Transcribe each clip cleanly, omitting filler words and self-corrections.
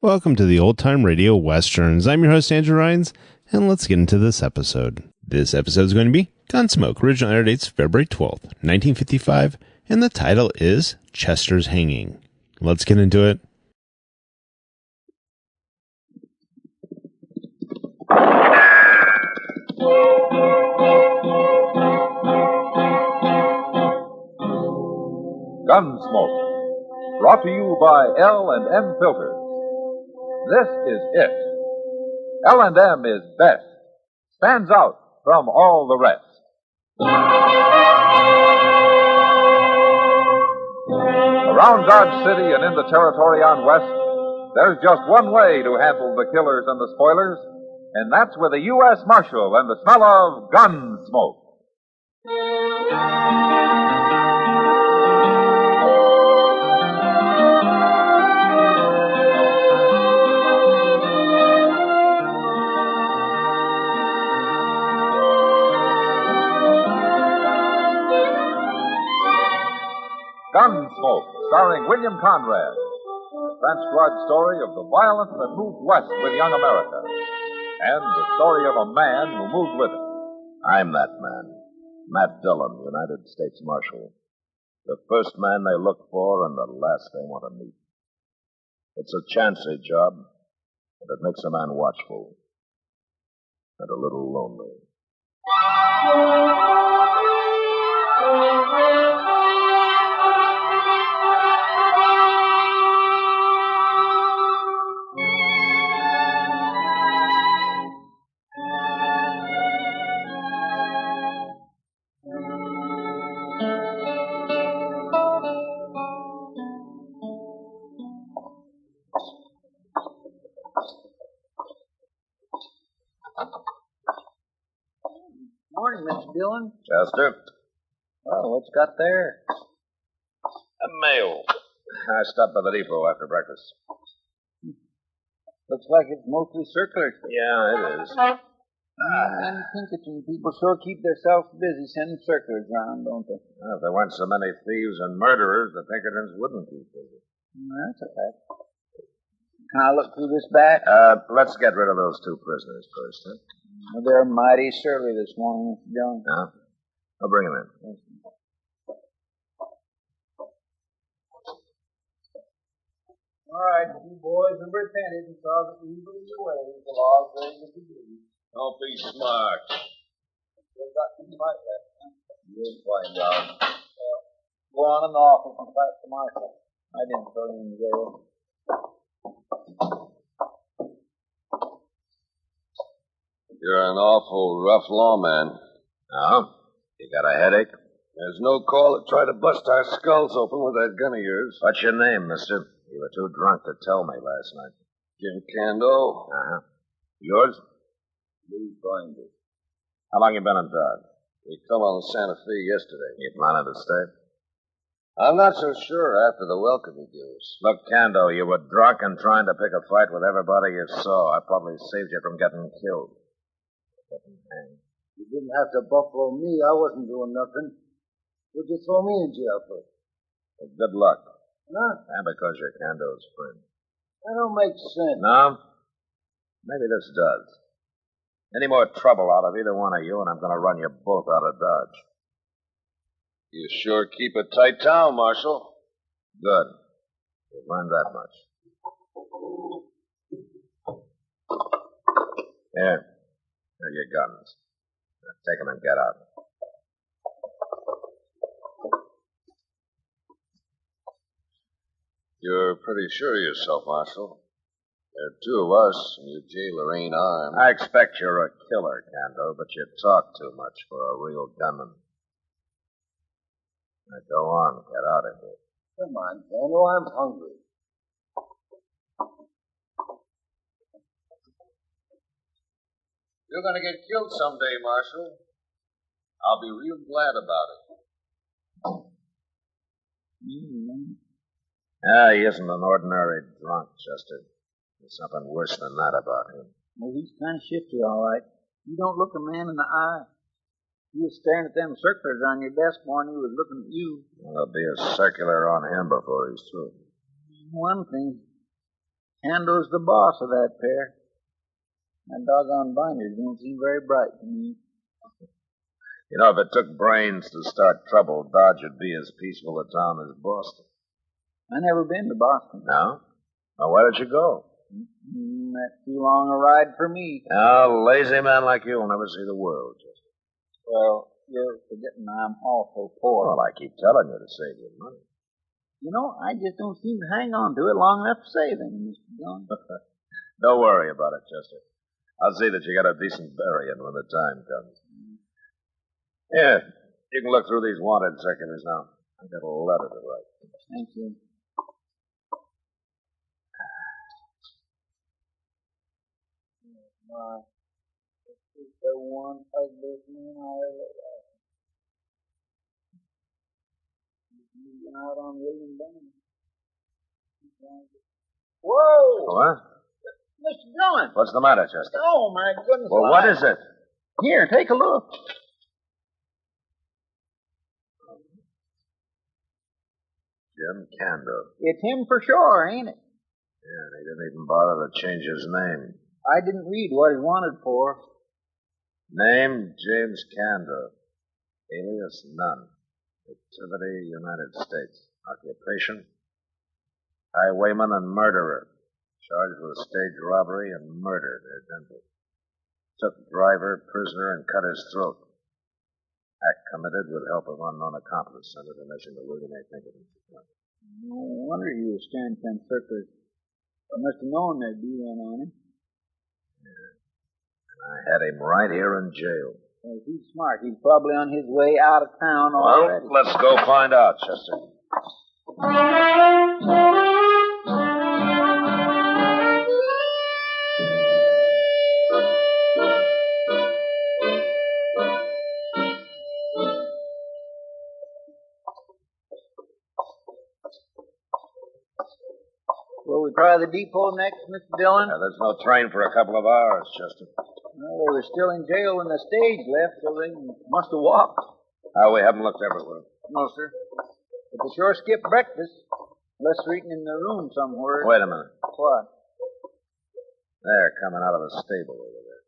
Welcome to the Old Time Radio Westerns. I'm your host, Andrew Rhines, and let's get into this episode. This episode is going to be Gunsmoke. Original air dates February 12th, 1955, and the title is Chester's Hanging. Let's get into it. Gunsmoke, brought to you by L&M Filters. This is it. L&M is best. Stands out from all the rest. Around Dodge City and in the territory on West, there's just one way to handle the killers and the spoilers, and that's with a U.S. Marshal and the smell of Gunsmoke. Gunsmoke, starring William Conrad. The transcribed story of the violence that moved west with young America. And the story of a man who moved with it. I'm that man. Matt Dillon, United States Marshal. The first man they look for and the last they want to meet. It's a chancy job, and it makes a man watchful. And a little lonely. Morning, Mr. Dillon. Chester? Well, what's got there? A mail. I stopped by the depot after breakfast. Looks like it's mostly circulars. Yeah, it is. And Pinkerton people sure keep themselves busy sending circulars around, don't they? Well, if there weren't so many thieves and murderers, the Pinkertons wouldn't keep busy. That's a fact. Can I look through this back? Let's get rid of those two prisoners first, huh? Well, they're mighty surly this morning, Mr. Dillon. Yeah? I'll bring them in. All right, you boys have repented and saw that evil is your ways. The law's very good to do. Don't be smart. They've got to fight that. You'll find out. Well, go on in the office and fight the marshal. I didn't throw him in jail. You're an awful rough lawman. No? You got a headache? There's no call to try to bust our skulls open with that gun of yours. What's your name, mister? You were too drunk to tell me last night. Jim Cando. Uh-huh. Yours? Lee Binder. How long you been in Dodge? We come on Santa Fe yesterday. You planning to stay? I'm not so sure after the welcome you give us. Look, Cando, you were drunk and trying to pick a fight with everybody you saw. I probably saved you from getting killed. Getting hanged. You didn't have to buffalo me. I wasn't doing nothing. Would you throw me in jail for it? Good luck. Huh? And because you're Cando's friend. That don't make sense. No? Maybe this does. Any more trouble out of either one of you, and I'm going to run you both out of Dodge. You sure keep a tight town, Marshal. Good. You've learned that much. Here. Here are your guns. Now take them and get out. You're pretty sure of yourself, Marshal. There are two of us, and your jailer ain't armed. I expect you're a killer, Cando, but you talk too much for a real gunman. Now go on, get out of here. Come on, Daniel, I'm hungry. You're going to get killed someday, Marshal. I'll be real glad about it. He isn't an ordinary drunk, Chester. There's something worse than that about him. Well, he's kind of shifty, all right. You don't look a man in the eye. He was staring at them circulars on your desk while he was looking at you. There'll be a circular on him before he's through. One thing, Cando's the boss of that pair. That doggone binders don't seem very bright to me. You know, if it took brains to start trouble, Dodge would be as peaceful a town as Boston. I never been to Boston. No? Now, where did you go? That's too long a ride for me. A lazy man like you will never see the world, Chester. Well, you're forgetting I'm awful poor. Well, I keep telling you to save your money. You know, I just don't seem to hang on to it long enough to save any, Mr. Dillon. Don't worry about it, Chester. I'll see that you get a decent burying when the time comes. Here, you can look through these wanted circulars now. I've got a letter to write. Thank you. My, this is the one ugliest man I ever had. He's moving out on William Bennett. Whoa! What? Mr. Dillon! What's the matter, Chester? Oh, my goodness. Well, what is it? Here, take a look. Jim Cando. It's him for sure, ain't it? Yeah, he didn't even bother to change his name. I didn't read what he wanted for. Name, James Cando. Alias, none. Activity, United States. Occupation, highwayman and murderer. Charged with stage robbery and murder near Denver. Took driver, prisoner, and cut his throat. Act committed with help of unknown accomplice. Sent it to Mr. William A. Pinkerton. No wonder he was staring at them circles. I must have known there'd be one on him. Yeah. And I had him right here in jail. Well, he's smart. He's probably on his way out of town already. Well, let's go find out, Chester. Will we try the depot next, Mr. Dillon? There's no train for a couple of hours, Chester. Well, they were still in jail when the stage left, so they must have walked. We haven't looked everywhere. No, sir. But they sure skipped breakfast. Unless they're eating in the room somewhere. Wait a minute. What? They're coming out of the stable over there.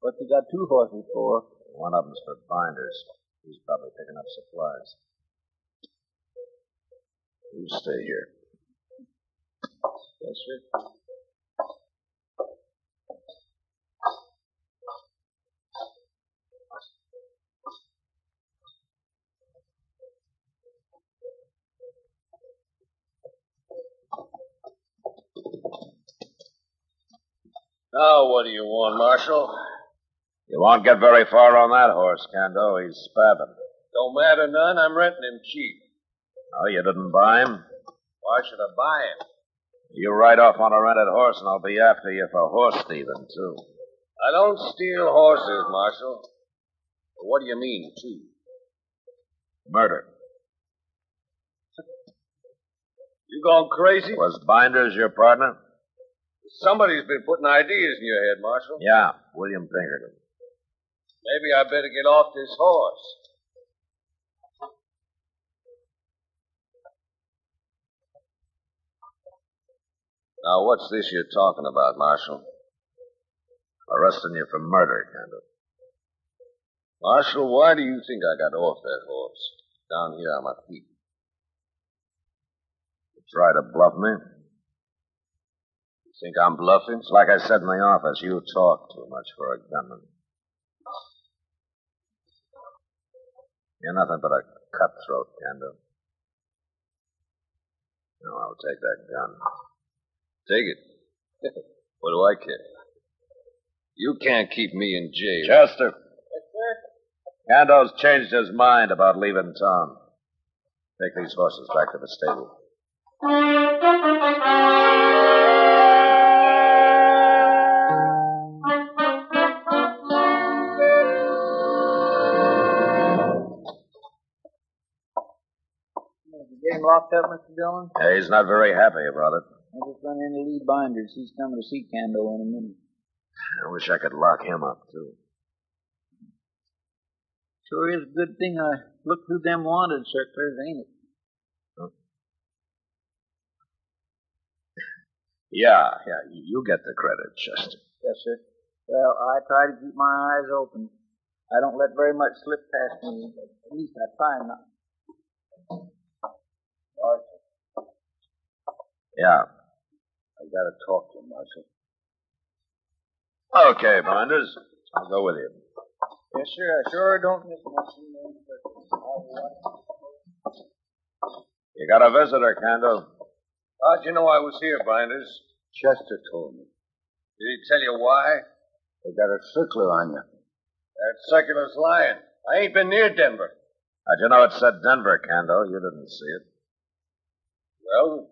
What you got two horses for? One of them's for binders. He's probably picking up supplies. You stay here. Yes, sir. Now, what do you want, Marshal? You won't get very far on that horse, Cando. He's spabbing. Don't matter none. I'm renting him cheap. Oh, you didn't buy him? Why should I buy him? You ride off on a rented horse, and I'll be after you for horse thieving, too. I don't steal horses, Marshal. What do you mean, too? Murder. You gone crazy? Was Binders your partner? Somebody's been putting ideas in your head, Marshal. Yeah, William Pinkerton. Maybe I better get off this horse. Now, what's this you're talking about, Marshal? Arresting you for murder, Cando. Marshal, why do you think I got off that horse? Down here on my feet. You try to bluff me? You think I'm bluffing? It's like I said in the office, you talk too much for a gunman. You're nothing but a cutthroat, Cando. No, I'll take that gun. Take it. What do I care? You can't keep me in jail. Chester. Yes, sir. Cando's changed his mind about leaving town. Take these horses back to the stable. Is the game locked up, Mr. Dillon? Yeah, he's not very happy about it. I just run into Lee Binders. He's coming to see Cando in a minute. I wish I could lock him up, too. Sure is a good thing I looked through them wanted circulars, ain't it? Huh? Yeah, you get the credit, Chester. Yes, sir. Well, I try to keep my eyes open. I don't let very much slip past me. At least I try not. Yeah. I gotta talk to him, Marshal. Okay, Binders. I'll go with you. Yes, sir. I sure don't miss much. You got a visitor, Kando. How'd you know I was here, Binders? Chester told me. Did he tell you why? They got a circler on you. That circular's lying. I ain't been near Denver. How'd you know it said Denver, Kando? You didn't see it. Well,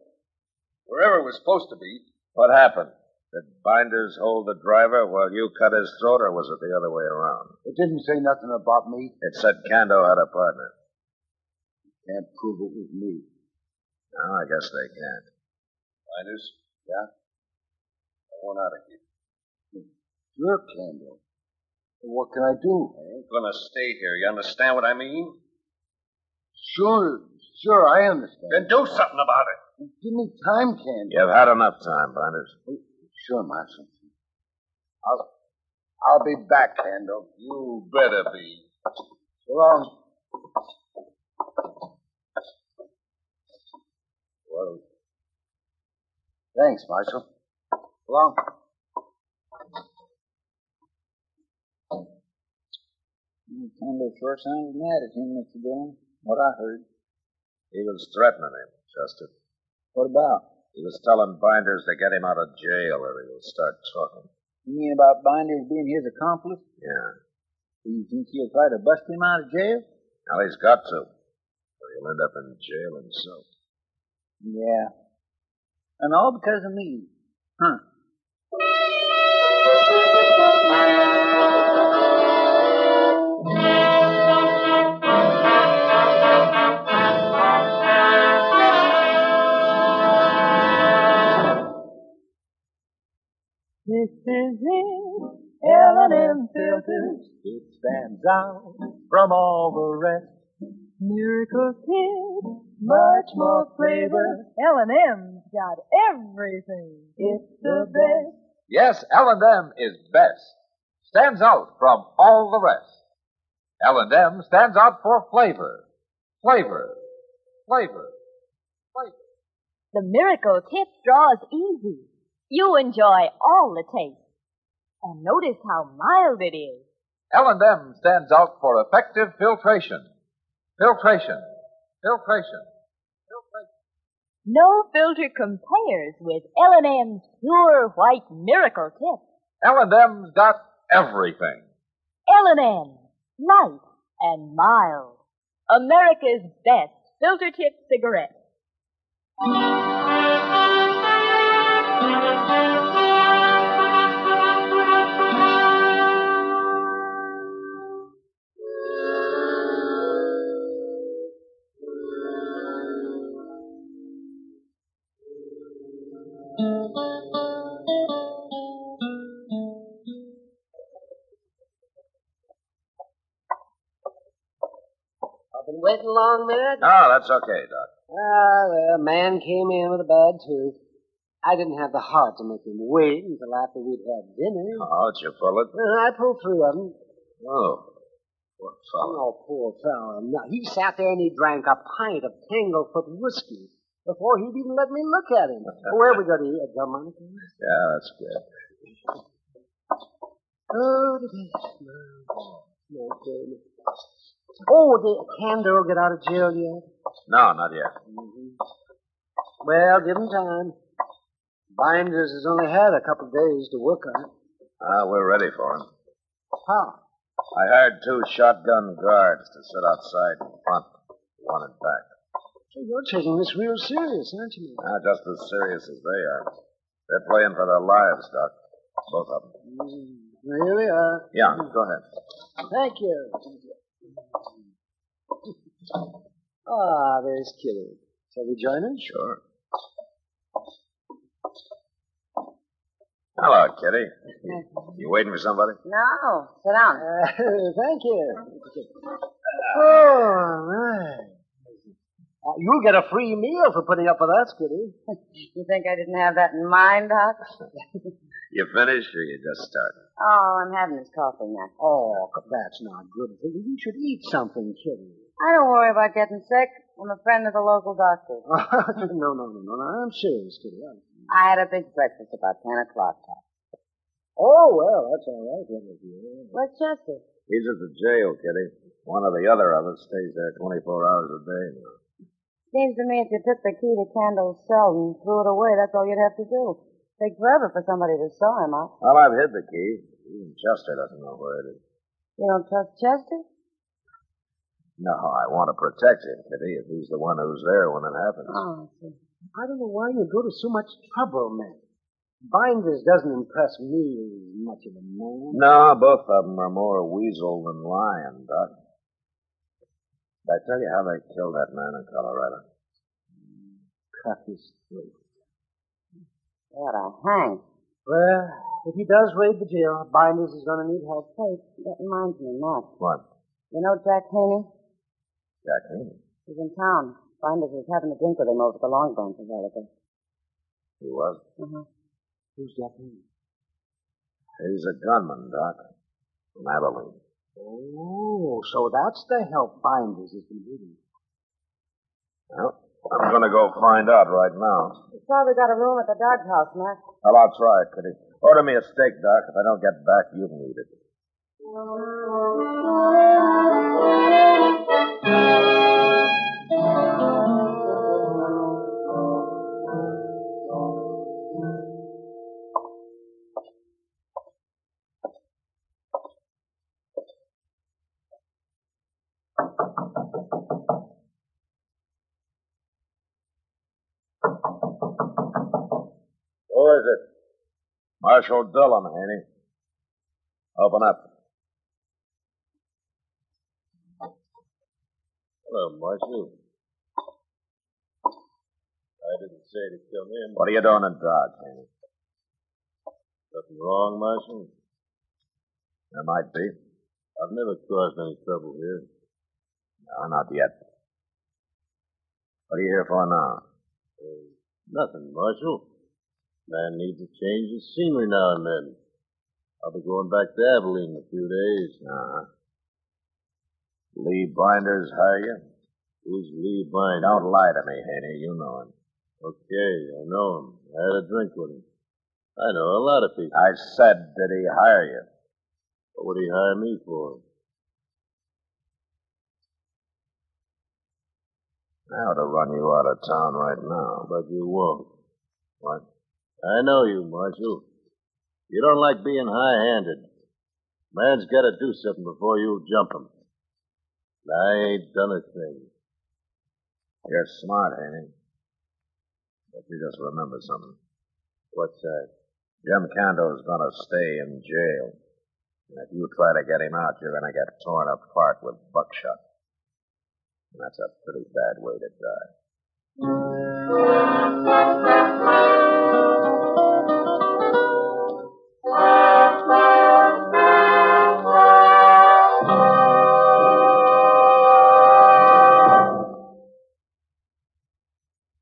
wherever it was supposed to be. What happened? Did Binders hold the driver while you cut his throat, or was it the other way around? It didn't say nothing about me. It said Kando had a partner. Can't prove it was me. No, I guess they can't. Binders? Yeah? I want out of here. Sure, Kando. What can I do? I ain't gonna stay here. You understand what I mean? Sure, I understand. Then do something about it. Give me time, Kando. You've had enough time, Binders. Sure, Marshal. I'll be back, Kando. You better be. So long. Well, thanks, Marshal. So long. Kando sure sounded mad at him, Mr. Dillon. What I heard. He was threatening him, Chester. What about? He was telling Binders to get him out of jail or he will start talking. You mean about Binders being his accomplice? Yeah. Do you think he'll try to bust him out of jail? Well, he's got to. Or he'll end up in jail himself. Yeah. And all because of me. Huh. This is it, L&M filters. It stands out from all the rest. Miracle Kid, much more flavor. L&M's got everything. It's the best. Yes, L&M is best. Stands out from all the rest. L&M stands out for flavor. Flavor. Flavor. Flavor. The Miracle Tip straw is easy. You enjoy all the taste. And notice how mild it is. L&M stands out for effective filtration. Filtration. Filtration. Filtration. No filter compares with L&M's pure white Miracle Tip. L&M's got everything. L&M, light and mild. America's best filter tip cigarette. Been waiting long, minute? No, that's okay, Doc. A man came in with a bad tooth. I didn't have the heart to make him wait until after we'd had dinner. Oh, did you pull it? I pulled through of him. Oh, poor fellow. Oh, poor fellow. No, he sat there and he drank a pint of Tanglefoot whiskey before he'd even let me look at him. Where are we going to eat? At Delmonico? Yeah, that's good. Oh, did Kando get out of jail yet? No, not yet. Mm-hmm. Well, give him time. Binders has only had a couple of days to work on it. We're ready for him. How? I hired 2 shotgun guards to sit outside in front, one in back. Hey, you're taking this real serious, aren't you? Just as serious as they are. They're playing for their lives, Doc. Both of them. Here we are. Yeah, go ahead. Thank you. Ah, there's Kitty. Shall we join her? Sure. Hello, Kitty. You waiting for somebody? No. Sit down. Thank you. Oh, right. You'll get a free meal for putting up with us, Kitty. You think I didn't have that in mind, Doc? You finished or you just started? Oh, I'm having this coffee now. Oh, that's not good for you. You should eat something, Kitty. I don't worry about getting sick. I'm a friend of the local doctor. No. I'm serious, Kitty. I had a big breakfast about 10 o'clock, Doc. Oh, well, that's all right. Where's Chester? He's at the jail, Kitty. One or the other of us stays there 24 hours a day now. Seems to me if you took the key to Candle's cell and threw it away, that's all you'd have to do. Take forever for somebody to saw him out. Well, I've hid the key. Even Chester doesn't know where it is. You don't trust Chester? No, I want to protect him, Kitty, if he's the one who's there when it happens. Oh, I see. I don't know why you go to so much trouble, man. Binders doesn't impress me as much of a man. No, both of them are more weasel than lion, Doc. Did I tell you how they killed that man in Colorado? Cut his throat. What a hang. Well, if he does raid the jail, Binders is going to need help. Hey, that reminds me, Matt. What? You know Jack Haney? Jack Haney? He's in town. Binders was having a drink with him over the Long Branch a while ago. He was? Uh-huh. Who's Jack Haney? He's a gunman, Doc. From Abilene. Oh, so that's the help Binders has been needing. Well, I'm going to go find out right now. He's probably got a room at the doghouse, Matt. Well, I'll try it, Kitty. Order me a steak, Doc. If I don't get back, you can eat it. Who is it? Marshal Dillon, Haney. Open up. Hello, Marshal. I didn't say to come in. What are you doing in Dodge, Haney? Nothing wrong, Marshal? There might be. I've never caused any trouble here. No, not yet. What are you here for now? Nothing, Marshal. Man needs a change of scenery now and then. I'll be going back to Abilene in a few days. Uh-huh. Lee Binders hire you? Who's Lee Binders? Don't lie to me, Haney. You know him. Okay, I know him. I had a drink with him. I know a lot of people. I said, did he hire you? What would he hire me for? I ought to run you out of town right now. But you won't. What? I know you, Marshal. You don't like being high-handed. Man's got to do something before you jump him. I ain't done a thing. You're smart, Haney. But you just remember something. What's that? Jim Cando's gonna stay in jail. And if you try to get him out, you're gonna get torn apart with buckshot. And that's a pretty bad way to die.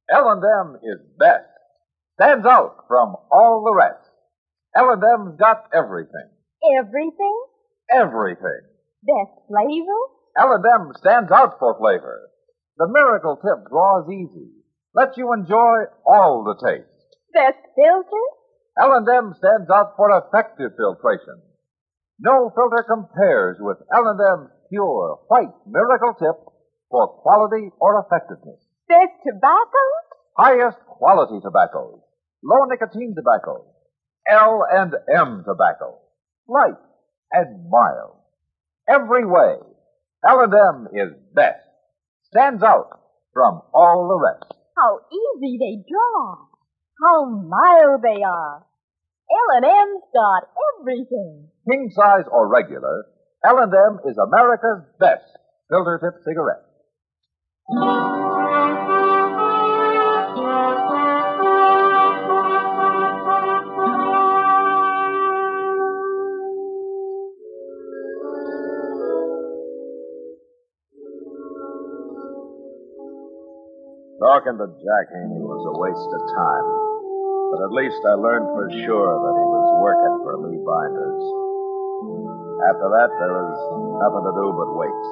L&M is best. Stands out from all the rest. L&M's got everything. Everything? Everything. Best flavor? L&M stands out for flavor. The miracle tip draws easy. Lets you enjoy all the taste. Best filter? L&M stands out for effective filtration. No filter compares with L&M's pure white miracle tip for quality or effectiveness. Best tobacco? Highest quality tobaccos. Low nicotine tobaccos. L&M tobacco. Light and mild. Every way, L&M is best. Stands out from all the rest. How easy they draw. How mild they are. L&M's got everything. King size or regular, L&M is America's best filter tip cigarette. Talking to Jack Haney was a waste of time. But at least I learned for sure that he was working for Lee Binders. After that, there was nothing to do but wait.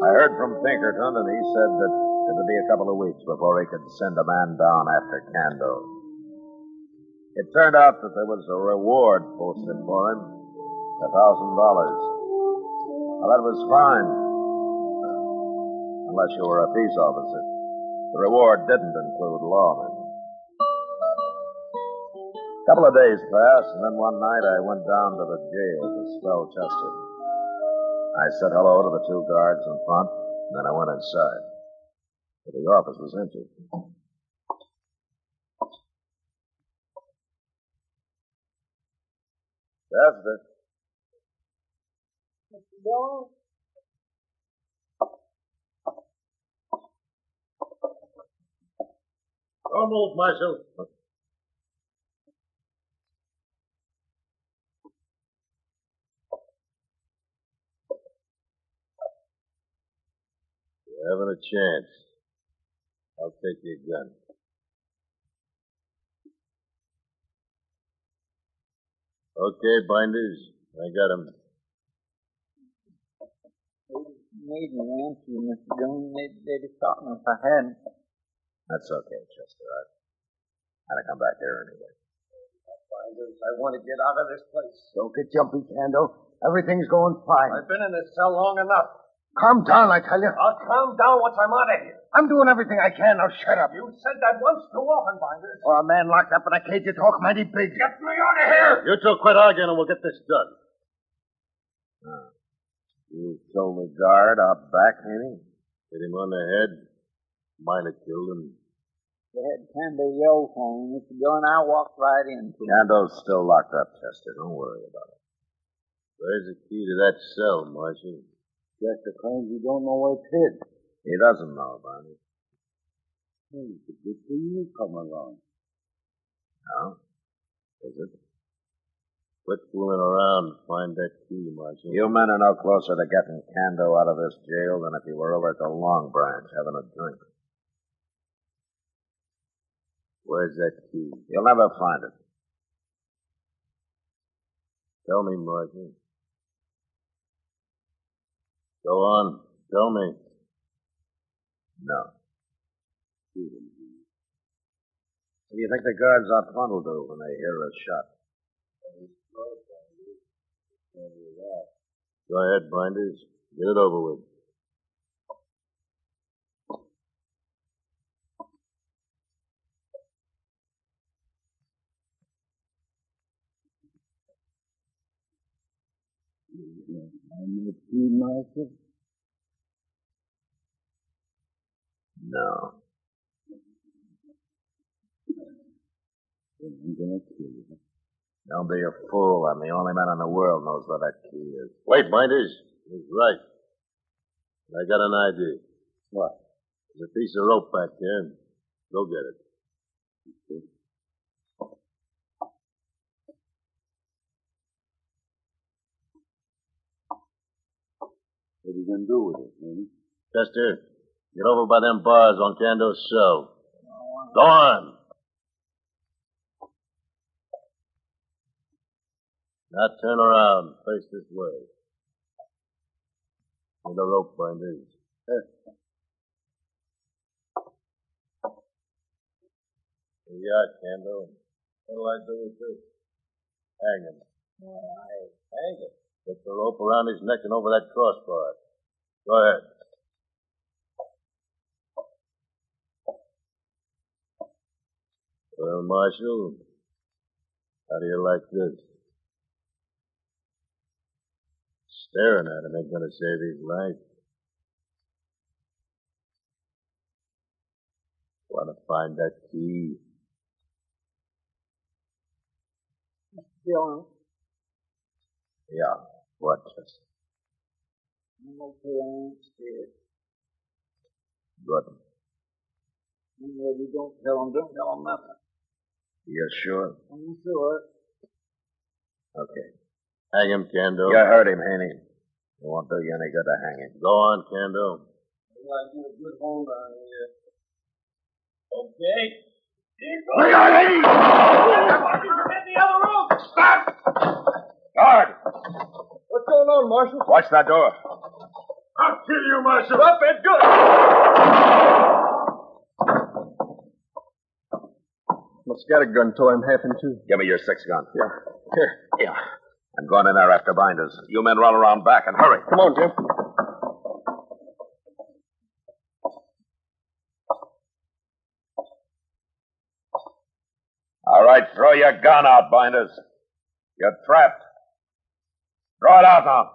I heard from Pinkerton, and he said that it would be a couple of weeks before he could send a man down after Kando. It turned out that there was a reward posted for him, $1,000. Well, that was fine, unless you were a peace officer. The reward didn't include lawmen. A couple of days passed, and then one night I went down to the jail to smell Chester. I said hello to the two guards in front, and then I went inside. But the office was empty. Chester. Mr. Dillon? Don't move, Marshal. You're having a chance. I'll take your gun. Okay, Binders. I got him. Made me answer you, Mr. Dillon. They'd have shot me if I hadn't. That's okay, Chester. I had to come back here anyway. Binders, I want to get out of this place. Don't get jumpy, Kando. Everything's going fine. I've been in this cell long enough. Calm down, I tell you. I'll calm down once I'm out of here. I'm doing everything I can. Now shut up. You said that once too often, Binders. For a man locked up in a cage, you talk mighty big. Get me out of here! You two quit arguing and we'll get this done. You killed the guard out back, Haney? Hit him on the head. Might have killed him. They had Kando yell for me, Mr. Dillon. I walked right into him. Kando's still locked up, Chester. Don't worry about it. Where's the key to that cell, Marshal? Chester claims you don't know where it's hid. He doesn't know about it. Hey, it's a good thing you come along. No? Is it? Quit fooling around and find that key, Marshal. You men are no closer to getting Kando out of this jail than if you were over at the Long Branch having a drink. Where's that key? You'll never find it. Tell me, Marshal. Go on. Tell me. No. What do you think the guards out front will do when they hear a shot? Go ahead, Binders. Get it over with. I'm the key, Marshal. No. I'm gonna kill you. Don't be a fool. I'm the only man in the world knows where that key is. Wait, Binders. He's right. I got an idea. What? There's a piece of rope back there. Go get it. Okay. What are you gonna do with it, man? Chester, get over by them bars on Kando's cell. Go on. Now turn around. Face this way. With the rope, Binders. Here you are, Kando. What'll I do with this? Hang him. Hang him. Put the rope around his neck and over that crossbar. Go ahead. Well, Marshal, how do you like this? Staring at him ain't gonna save his life. Want to find that key? Dillon, Yeah. What, Chester? I'm okay. I ain't scared. Good. You don't tell them nothing. You're sure? I'm sure. Okay. Hang him, Kando. You heard him, Haney. It won't do you any good to hang him. Go on, Kando. I get a good hold on here. Okay. Look out, lady! In the other room! Stop! Guard! What's going on, Marshal? Watch that door. I'll kill you, Marshal. Up and good. My scattergun tore him half in two. Give me your 6-gun. Yeah. Here. Yeah. I'm going in there after binders. You men run around back and hurry. Come on, Jim. All right, throw your gun out, binders. You're trapped. Throw it out now.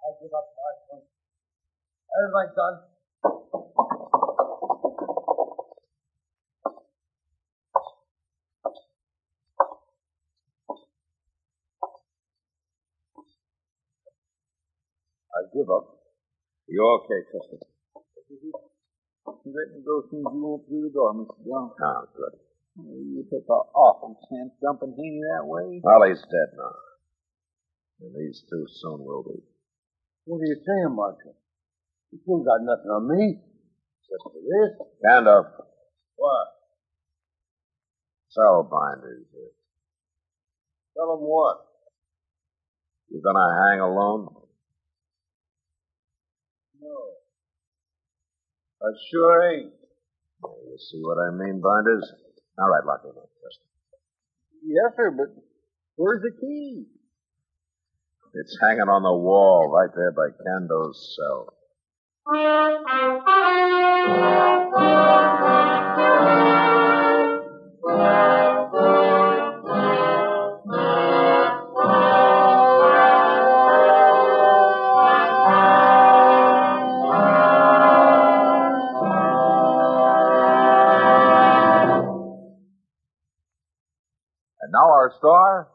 I give up, Marshal. There's my gun. I give up. You okay, Chester? Let me go as soon as you went through the door, Mr. Jones. Oh, good. You took an awful chance dumping Haney that way. Well, he's dead now. And these two soon will be. What are you saying, Marshal? You still got nothing on me. Except for this. Stand up. What? Sell binders here. Tell him what? You gonna hang alone? No. I sure ain't. You see what I mean, binders? All right, lock him up, Chester. Yes, sir, but where's the key? It's hanging on the wall right there by Cando's cell. And now our star,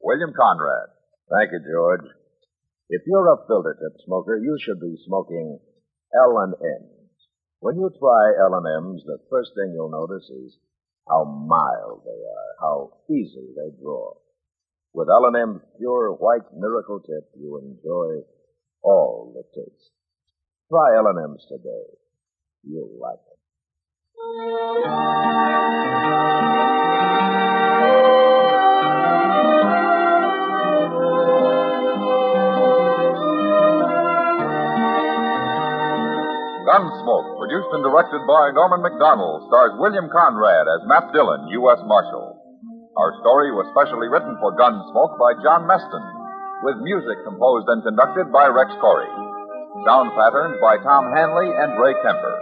William Conrad. Thank you, George. If you're a filter tip smoker, you should be smoking L&M's. When you try L&M's, the first thing you'll notice is how mild they are, how easy they draw. With L&M's pure white miracle tip, you enjoy all the taste. Try L&M's today. You'll like it. Gunsmoke, produced and directed by Norman McDonald, stars William Conrad as Matt Dillon, U.S. Marshal. Our story was specially written for Gunsmoke by John Meston, with music composed and conducted by Rex Corey. Sound patterns by Tom Hanley and Ray Kemper.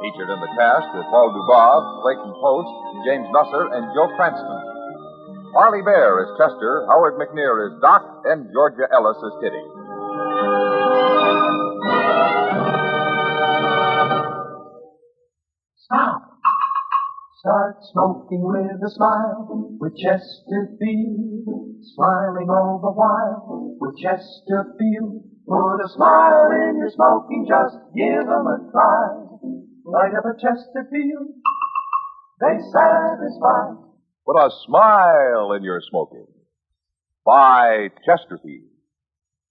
Featured in the cast were Paul Dubov, Clayton Post, James Nusser, and Joe Cranston. Harley Bear is Chester, Howard McNear is Doc, and Georgia Ellis is Kitty. Stop. Start smoking with a smile with Chesterfield. Smiling all the while with Chesterfield. Put a smile in your smoking, just give 'em a try. Light up a Chesterfield, they satisfy. Put a smile in your smoking. Buy Chesterfield.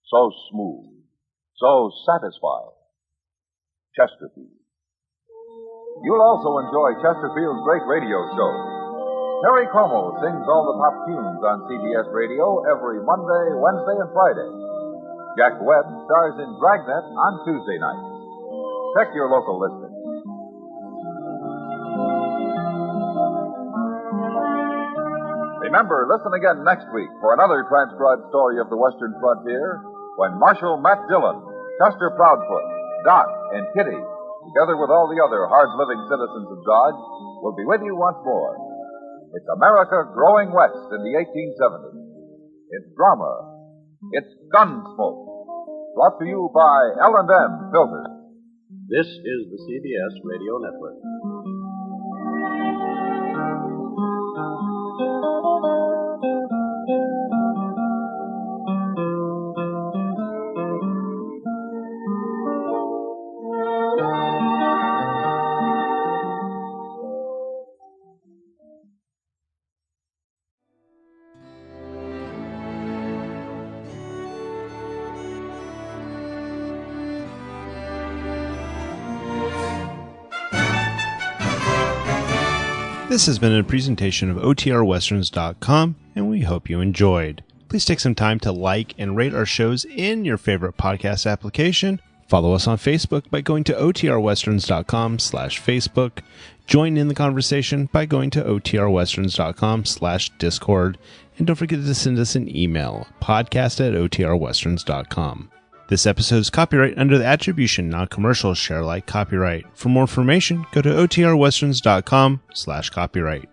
So smooth, so satisfying. Chesterfield. You'll also enjoy Chesterfield's great radio show. Terry Como sings all the top tunes on CBS Radio every Monday, Wednesday, and Friday. Jack Webb stars in Dragnet on Tuesday nights. Check your local listing. Remember, listen again next week for another transcribed story of the Western frontier when Marshal Matt Dillon, Chester Proudfoot, Doc, and Kitty, together with all the other hard-living citizens of Dodge, will be with you once more. It's America growing west in the 1870s. It's drama. It's Gunsmoke. Brought to you by L&M Filters. This is the CBS Radio Network. This has been a presentation of OTRWesterns.com, and we hope you enjoyed. Please take some time to like and rate our shows in your favorite podcast application. Follow us on Facebook by going to OTRWesterns.com/Facebook. Join in the conversation by going to OTRWesterns.com/Discord. And don't forget to send us an email, podcast@OTRWesterns.com. This episode is copyright under the Attribution Non-Commercial Share Alike copyright. For more information, go to OTRWesterns.com/copyright.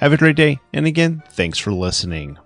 Have a great day, and again, thanks for listening.